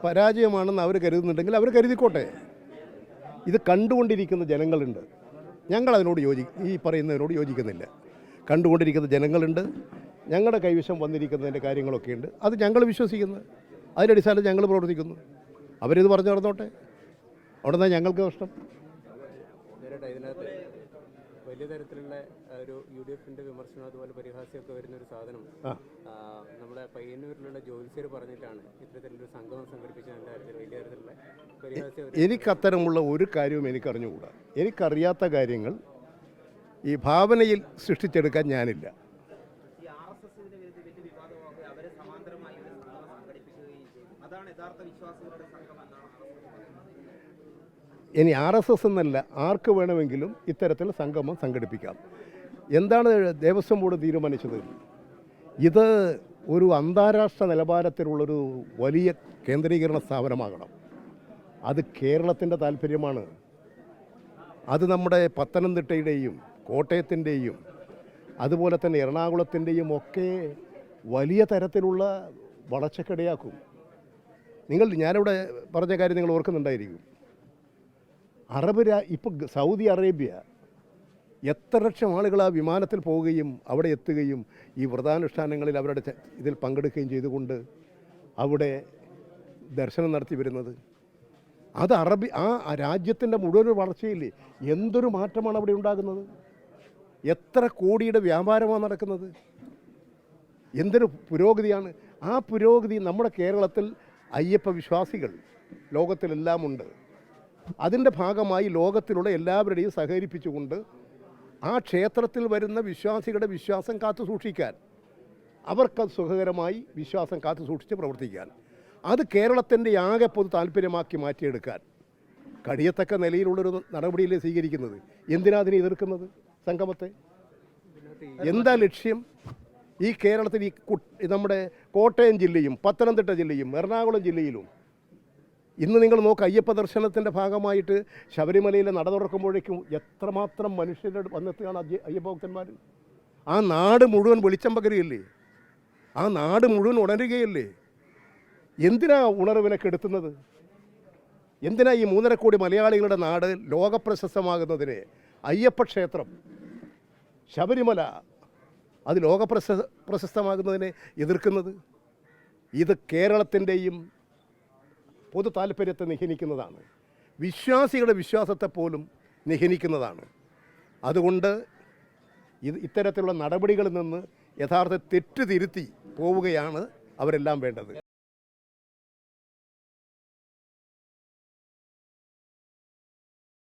പരാജയമാണെന്ന് അവർ കരുതുന്നുണ്ടെങ്കിൽ അവർ കരുതിക്കോട്ടെ. ഇത് കണ്ടുകൊണ്ടിരിക്കുന്ന ജനങ്ങളുണ്ട്. ഞങ്ങളതിനോട് ഈ പറയുന്നതിനോട് യോജിക്കുന്നില്ല. കണ്ടുകൊണ്ടിരിക്കുന്ന ജനങ്ങളുണ്ട്. ഞങ്ങളുടെ കൈവശം വന്നിരിക്കുന്നതിൻ്റെ കാര്യങ്ങളൊക്കെയുണ്ട്. അത് ഞങ്ങൾ വിശ്വസിക്കുന്നു. അതിൻ്റെ അടിസ്ഥാനത്തിൽ ഞങ്ങൾ പ്രവർത്തിക്കുന്നു. അവരിത് പറഞ്ഞു നടന്നോട്ടെ. അവിടെ നിന്നാണ് ഞങ്ങൾക്ക് നഷ്ടം. ഇതിനകത്ത് വലിയ തരത്തിലുള്ള ഒരു UDFന്റെ വിമർശനം അതുപോലെ പരിഹാസ്യമൊക്കെ വരുന്നൊരു സാധനം നമ്മുടെ പയ്യന്നൂരിലുള്ള ജോത്സ്യർ പറഞ്ഞിട്ടാണ് ഇത്തരത്തിലൊരു സംഗമം സംഘടിപ്പിച്ചതിൻ്റെ കാര്യത്തിൽ വലിയ തരത്തിലുള്ള പരിഹാസ്യം. എനിക്കത്തരമുള്ള ഒരു കാര്യവും എനിക്കറിഞ്ഞുകൂടാ. എനിക്കറിയാത്ത കാര്യങ്ങൾ ഈ ഭാവനയിൽ സൃഷ്ടിച്ചെടുക്കാൻ ഞാനില്ല. ഇനി RSS എന്നല്ല, ആർക്ക് വേണമെങ്കിലും ഇത്തരത്തിൽ സംഗമം സംഘടിപ്പിക്കാം. എന്താണ് ദേവസ്വം ബോർഡ് തീരുമാനിച്ചത്? ഇത് ഒരു അന്താരാഷ്ട്ര നിലവാരത്തിലുള്ളൊരു വലിയ കേന്ദ്രീകരണ സ്ഥാപനമാകണം. അത് കേരളത്തിൻ്റെ താല്പര്യമാണ്. അത് നമ്മുടെ പത്തനംതിട്ടയുടെയും കോട്ടയത്തിൻ്റെയും അതുപോലെ തന്നെ എറണാകുളത്തിൻ്റെയും ഒക്കെ വലിയ തരത്തിലുള്ള വളർച്ചക്കിടയാക്കും. ഞാനിവിടെ പറഞ്ഞ കാര്യം നിങ്ങൾ ഓർക്കുന്നുണ്ടായിരിക്കും. ഇപ്പോൾ സൗദി അറേബ്യ എത്ര ലക്ഷം ആളുകൾ ആ വിമാനത്തിൽ പോവുകയും അവിടെ എത്തുകയും ഈ വ്രതാനുഷ്ഠാനങ്ങളിൽ അവരുടെ ഇതിൽ പങ്കെടുക്കുകയും ചെയ്തുകൊണ്ട് അവിടെ ദർശനം നടത്തി വരുന്നത്. അത് ആ രാജ്യത്തിൻ്റെ മുഴുവൻ വളർച്ചയില്ലേ, എന്തൊരു മാറ്റമാണ് അവിടെ ഉണ്ടാകുന്നത്. എത്ര കോടിയുടെ വ്യാപാരമാണ് നടക്കുന്നത്. എന്തൊരു പുരോഗതിയാണ്. ആ പുരോഗതി നമ്മുടെ കേരളത്തിൽ അയ്യപ്പ വിശ്വാസികൾ ലോകത്തിലെല്ലാം ഉണ്ട്. അതിൻ്റെ ഭാഗമായി ലോകത്തിലുള്ള എല്ലാവരുടെയും സഹകരിപ്പിച്ചുകൊണ്ട് ആ ക്ഷേത്രത്തിൽ വരുന്ന വിശ്വാസികളുടെ വിശ്വാസം കാത്തു സൂക്ഷിക്കാൻ, അവർക്ക് സുഖകരമായി വിശ്വാസം കാത്തു സൂക്ഷിച്ച് പ്രവർത്തിക്കാൻ, അത് കേരളത്തിൻ്റെ ആകെ പൊതു താല്പര്യമാക്കി മാറ്റിയെടുക്കാൻ കഴിയത്തക്ക നിലയിലുള്ളൊരു നടപടിയിലേ സ്വീകരിക്കുന്നത്. എന്തിനാ അതിനെ എതിർക്കുന്നത്? സംഗമത്തെ എന്താ ലക്ഷ്യം? ഈ കേരളത്തിൽ നമ്മുടെ കോട്ടയം ജില്ലയും പത്തനംതിട്ട ജില്ലയും എറണാകുളം ജില്ലയിലും ഇന്ന് നിങ്ങൾ നോക്കുക, അയ്യപ്പ ദർശനത്തിൻ്റെ ഭാഗമായിട്ട് ശബരിമലയിലെ നട തുറക്കുമ്പോഴേക്കും എത്രമാത്രം മനുഷ്യരുടെ വന്നെത്തുകയാണ് അയ്യപ്പ ഭക്തന്മാർ. ആ നാട് മുഴുവൻ വെളിച്ചം പകരുകയല്ലേ, ആ നാട് മുഴുവൻ ഉണരുകയല്ലേ. എന്തിനാ ഉണർവിനെ കെടുത്തുന്നത്? എന്തിനാ ഈ 3.5 കോടി മലയാളികളുടെ നാട് ലോകപ്രശസ്തമാകുന്നതിനെ, അയ്യപ്പ ക്ഷേത്രം ശബരിമല അത് ലോകപ്രശസ്തമാകുന്നതിനെ എതിർക്കുന്നത്? ഇത് കേരളത്തിൻ്റെയും പൊതു താല്പര്യത്തെ നിഹനിക്കുന്നതാണ്. വിശ്വാസികളുടെ വിശ്വാസത്തെ പോലും നിഹനിക്കുന്നതാണ്. അതുകൊണ്ട് ഇത്തരത്തിലുള്ള നടപടികളിൽ നിന്ന് യഥാർത്ഥ തെറ്റ് തിരുത്തി പോവുകയാണ് അവരെല്ലാം വേണ്ടത്.